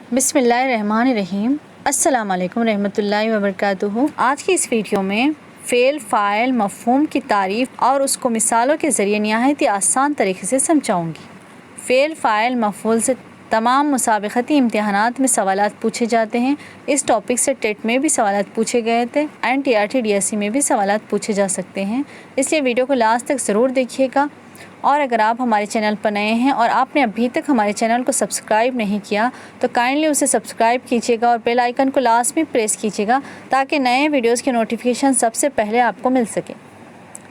बिस्मिल्लाहिर्रहमानिर्रहीम। अस्सलाम वालेकुम रहमतुल्लाहि व बरकातुहू। आज की इस वीडियो में फ़ेल, फ़ाइल, मफ़हूम की तारीफ़ और उसको मिसालों के ज़रिए नहायत आसान तरीके से समझाऊँगी। फ़ेल, फ़ाइल, मफ़ऊल से तमाम मुसाबिक़ती इम्तिहानात में सवालात पूछे जाते हैं। इस टॉपिक से टेट में भी सवालात पूछे गए थे, NTRT DSE में भी सवालात पूछे जा सकते हैं, इसलिए वीडियो को लास्ट तक ज़रूर देखिएगा। और अगर आप हमारे चैनल पर नए हैं और आपने अभी तक हमारे चैनल को सब्सक्राइब नहीं किया तो काइंडली उसे सब्सक्राइब कीजिएगा और बेल आइकन को लास्ट में प्रेस कीजिएगा ताकि नए वीडियोस के नोटिफिकेशन सबसे पहले आपको मिल सके।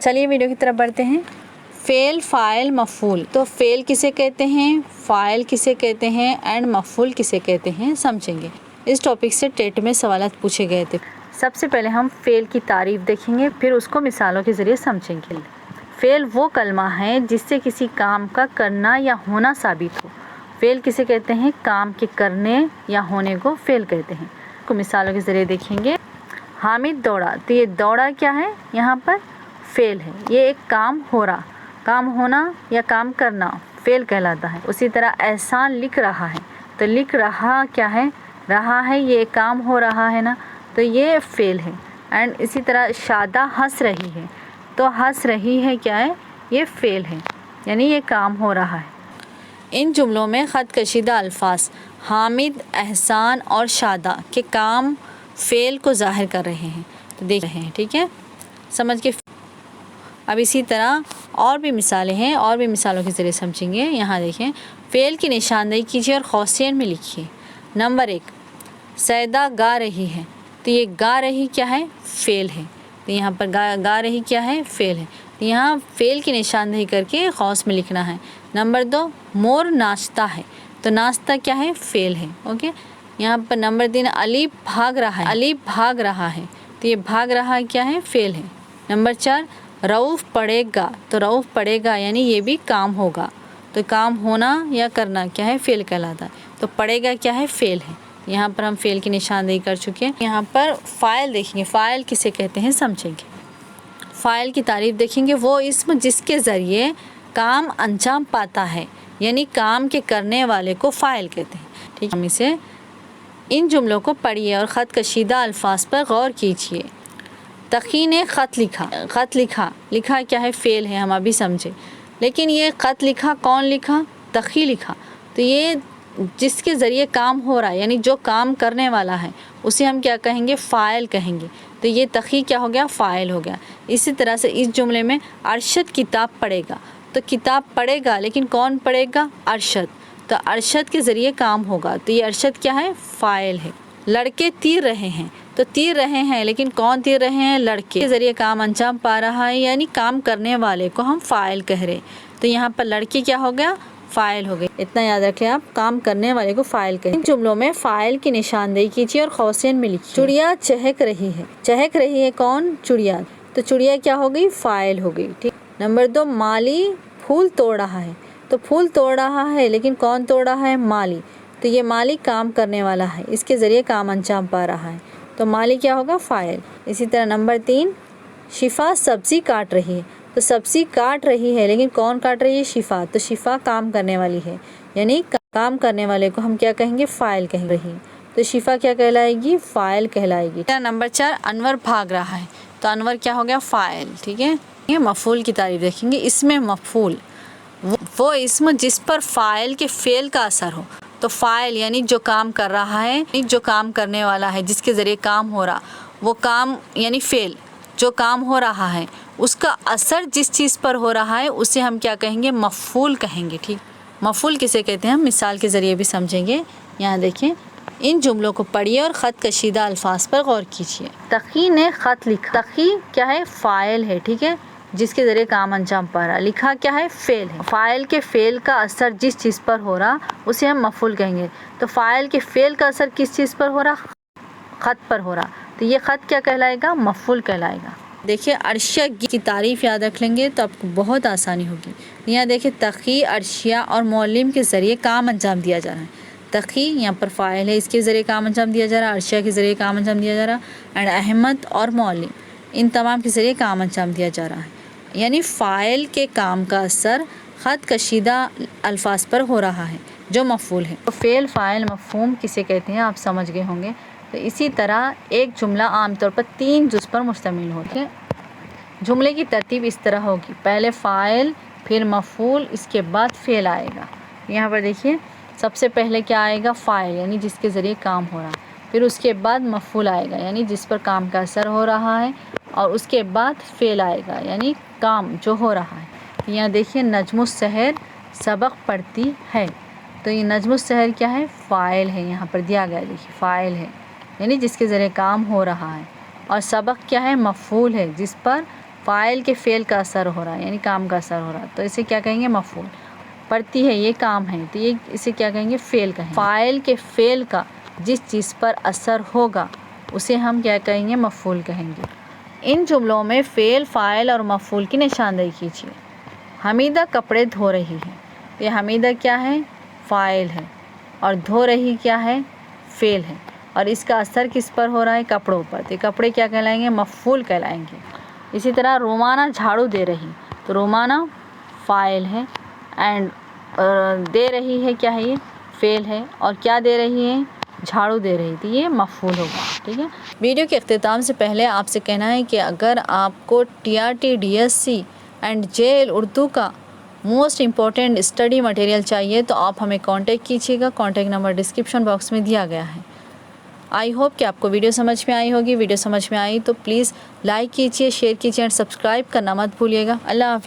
चलिए वीडियो की तरफ बढ़ते हैं। फ़ेल, फ़ाइल, मफ़ऊल। तो फ़ेल किसे कहते हैं, फ़ाइल किसे कहते हैं एंड मफ़ऊल किसे कहते हैं समझेंगे। इस टॉपिक से टेट में सवालात पूछे गए थे। सबसे पहले हम फ़ेल की तारीफ़ देखेंगे, फिर उसको मिसालों के ज़रिए समझेंगे। फ़ेल वो कलमा है जिससे किसी काम का करना या होना साबित हो। फ़ेल किसे कहते हैं, काम के करने या होने को फ़ेल कहते हैं। को मिसालों के ज़रिए देखेंगे। हामिद दौड़ा, तो ये दौड़ा क्या है, यहाँ पर फ़ेल है। ये एक काम हो रहा, काम होना या काम करना फ़ेल कहलाता है। उसी तरह एहसान लिख रहा है, तो लिख रहा क्या है, रहा है, ये काम हो रहा है ना, तो ये फ़ेल है। एंड इसी तरह शादा हंस रही है, तो हंस रही है क्या है, ये फ़ेल है, यानी ये काम हो रहा है। इन जुमलों में ख़त कशीदा अल्फाज हामिद, एहसान और शादा के काम फ़ेल को ज़ाहिर कर रहे हैं, तो देख रहे हैं, ठीक है, समझ के। अब इसी तरह और भी मिसालें हैं, और भी मिसालों के ज़रिए समझेंगे। यहाँ देखें, फ़ेल की निशानदेही कीजिए और क़ौसैन में लिखिए। नंबर 1, सैदा गा रही है, तो ये गा रही क्या है, फ़ेल है। तो यहाँ पर गा रही क्या है, फ़ेल है। तो यहाँ फ़ेल की निशानदेही करके ख़ौस में लिखना है। नंबर 2, मोर नाचता है, तो नाचता क्या है, फ़ेल है। ओके। यहाँ पर नंबर 3, अली भाग रहा है, अली भाग रहा है, तो ये भाग रहा क्या है, फ़ेल है। नंबर 4, रऊफ़ पढ़ेगा, तो रऊफ़ पढ़ेगा यानी ये भी काम होगा, तो काम होना या करना क्या है, फ़ेल कहलाता है। तो पढ़ेगा क्या है, फ़ेल है। यहाँ पर हम फ़ेल की निशानदेही कर चुके हैं। यहाँ पर फ़ाइल देखेंगे, फ़ाइल किसे कहते हैं समझेंगे। फ़ाइल की तारीफ़ देखेंगे, वो इस्म जिसके ज़रिए काम अंजाम पाता है, यानी काम के करने वाले को फ़ाइल कहते हैं, ठीक है। हम इसे इन जुमलों को पढ़िए और ख़त कशीदा अल्फाज पर गौर कीजिए। तक़ी ने ख़त लिखा, ख़त लिखा, लिखा क्या है, फ़ेल है, हम अभी समझे। लेकिन ये ख़त लिखा कौन लिखा, तक़ी लिखा, तो ये जिसके ज़रिए काम हो रहा है, यानी जो काम करने वाला है, उसे हम क्या कहेंगे, फ़ाइल कहेंगे। तो ये तक़ी क्या हो गया, फ़ाइल हो गया। इसी तरह से इस जुमले में अरशद किताब पढ़ेगा, तो किताब पढ़ेगा लेकिन कौन पढ़ेगा, अरशद, तो अरशद के ज़रिए काम होगा, तो ये अरशद क्या है, फ़ाइल है। लड़के तीर रहे हैं, तो तीर रहे हैं लेकिन कौन तीर रहे हैं, लड़के के ज़रिए काम अंजाम पा रहा है, यानी काम करने वाले को हम फ़ाइल कह रहे। तो यहाँ पर लड़के क्या हो गया, फ़ाइल हो गई। इतना याद रखें आप, काम करने वाले को फ़ाइल कहें। जुमलों में फ़ाइल की निशानदेही कीजिए और क़ौसैन में लिखिए। चुड़िया चहक रही है, चहक रही है कौन, चिड़िया, तो चिड़िया क्या हो गई, फ़ाइल हो गई, ठीक। नंबर 2, माली फूल तोड़ रहा है, तो फूल तोड़ रहा है लेकिन कौन तोड़ रहा है, माली, तो ये माली काम करने वाला है, इसके ज़रिए काम अंजाम पा रहा है, तो माली क्या होगा, फ़ाइल। इसी तरह नंबर 3, शिफ़ा सब्ज़ी काट रही है, तो सब्ज़ी काट रही है लेकिन कौन काट रही है, शिफ़ा, तो शिफ़ा काम करने वाली है, यानी काम करने वाले को हम क्या कहेंगे, फ़ाइल कह रही, तो शिफ़ा क्या कहलाएगी, फ़ाइल कहलाएगी। नंबर 4, अनवर भाग रहा है, तो अनवर क्या हो गया, फ़ाइल, ठीक है। ये मफ़ऊल की तारीफ़ देखेंगे। इसमें मफ़ऊल वो इस्म जिस पर फ़ाइल के फ़ेल का असर हो, तो फ़ाइल यानी जो काम कर रहा है, जो काम करने वाला है, जिसके ज़रिए काम हो रहा, वो काम यानी फ़ेल, जो काम हो रहा है उसका असर जिस चीज़ पर हो रहा है उसे हम क्या कहेंगे, मफ़ऊल कहेंगे, ठीक। मफ़ऊल किसे कहते हैं हम मिसाल के ज़रिए भी समझेंगे। यहाँ देखें, इन जुमलों को पढ़िए और ख़त कशीदा अल्फाज पर गौर कीजिए। तक़ी ने ख़त लिखा, तक़ी क्या है, फ़ाइल है, ठीक है, जिसके ज़रिए काम अंजाम पा रहा। लिखा क्या है, फ़ेल है। फ़ाइल के फ़ेल का असर जिस चीज़ पर हो रहा उसे हम मफ़ऊल कहेंगे। तो फ़ाइल के फ़ेल का असर किस चीज़ पर हो रहा, ख़त पर हो रहा, तो ये ख़त क्या कहलाएगा, मफ़ऊल कहलाएगा। देखिए, अर्शिया की तारीफ़ याद रख लेंगे तो आपको बहुत आसानी होगी। यहाँ देखिए, तक़ी, अर्शिया और मौलिम के ज़रिए काम अंजाम दिया जा रहा है। तक़ी यहाँ पर फ़ाइल है, इसके ज़रिए काम अंजाम दिया जा रहा है, अर्शिया के ज़रिए काम अंजाम दिया जा रहा है, एंड अहमद और मौलिम, इन तमाम के ज़रिए काम अंजाम दिया जा रहा है। यानी फ़ाइल के काम का असर ख़त कशीदा अल्फाज पर हो रहा है, जो मफ़ूल है। तो फ़ेल फ़ाइल मफ़हूम किसे कहते हैं आप समझ गए होंगे। तो इसी तरह एक जुमला आमतौर पर 3 जुज़ पर मुश्तमिल होता है। जुमले की तरतीब इस तरह होगी, पहले फ़ाइल, फिर मफ़ूल, इसके बाद फ़ेल आएगा। यहाँ पर देखिए, सबसे पहले क्या आएगा, फ़ाइल यानी जिसके ज़रिए काम हो रहा है, फिर उसके बाद मफ़ूल आएगा यानी जिस पर काम का असर हो रहा है, और उसके बाद फ़ेल आएगा यानी काम जो हो रहा है। यहाँ देखिए, नजमुस्सहर सबक पढ़ती है, तो ये नजमुस्सहर क्या है, फ़ाइल है, यहाँ पर दिया गया देखिए फ़ाइल है यानी जिसके ज़रिए काम हो रहा है, और सबक क्या है, मफ़ूल है जिस पर फ़ाइल के फ़ेल का असर हो रहा है यानी काम का असर हो रहा है, तो इसे क्या कहेंगे, मफ़ूल। पढ़ती है ये काम है, तो ये इसे क्या कहेंगे, फ़ेल कहेंगे। फ़ाइल के फ़ेल का जिस चीज़ पर असर होगा उसे हम क्या कहेंगे, मफ़ूल कहेंगे। इन जुमलों में फ़ेल, फ़ाइल और मफ़ूल की निशानदेही कीजिए। हमीदा कपड़े धो रही है, तो ये हमीदा क्या है, फ़ाइल है, और धो रही क्या है, फ़ेल है, और इसका असर किस पर हो रहा है, कपड़ों पर, तो कपड़े क्या कहलाएंगे, मफ़ूल कहलाएंगे। इसी तरह रोमाना झाड़ू दे रही, तो रोमाना फ़ाइल है, एंड दे रही है क्या है, ये फ़ेल है, और क्या दे रही है, झाड़ू दे रही थी, ये मफ़ूल होगा। ठीक है। वीडियो के अख्तिताम से पहले आपसे कहना है कि अगर आपको TRT DSC and JL Urdu का मोस्ट इम्पॉर्टेंट स्टडी मटेरियल चाहिए तो आप हमें कांटेक्ट कीजिएगा। कांटेक्ट नंबर डिस्क्रिप्शन बॉक्स में दिया गया है। आई होप कि आपको वीडियो समझ में आई होगी। वीडियो समझ में आई तो प्लीज़ लाइक कीजिए, शेयर कीजिए एंड सब्सक्राइब करना मत भूलिएगा। अल्लाह हाफ़िज़।